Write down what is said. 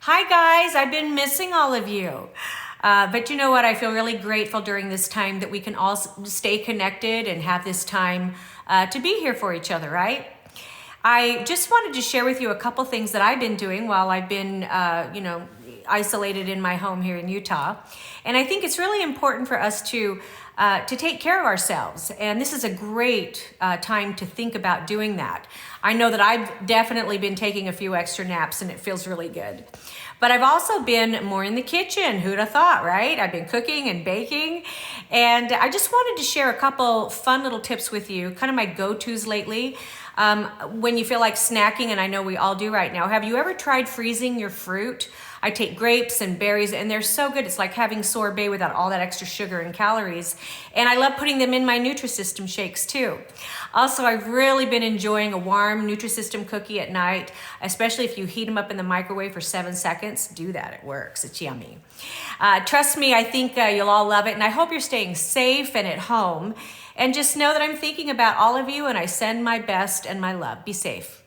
Hi guys, I've been missing all of you. But you know what? I feel really grateful during this time that we can all stay connected and have this time to be here for each other, right? I just wanted to share with you a couple things that I've been doing while I've been, isolated in my home here in Utah. And I think it's really important for us to take care of ourselves. And this is a great time to think about doing that. I know that I've definitely been taking a few extra naps and it feels really good. But I've also been more in the kitchen. Who'd have thought, right? I've been cooking and baking. And I just wanted to share a couple fun little tips with you, kind of my go-tos lately. When you feel like snacking, and I know we all do right now, have you ever tried freezing your fruit? I take grapes and berries and they're so good. It's like having sorbet without all that extra sugar and calories. And I love putting them in my Nutrisystem shakes too. Also, I've really been enjoying a warm Nutrisystem cookie at night, especially if you heat them up in the microwave for 7 seconds. Do that, it works, it's yummy. Trust me, I think you'll all love it. And I hope you're staying safe and at home. And just know that I'm thinking about all of you and I send my best and my love. Be safe.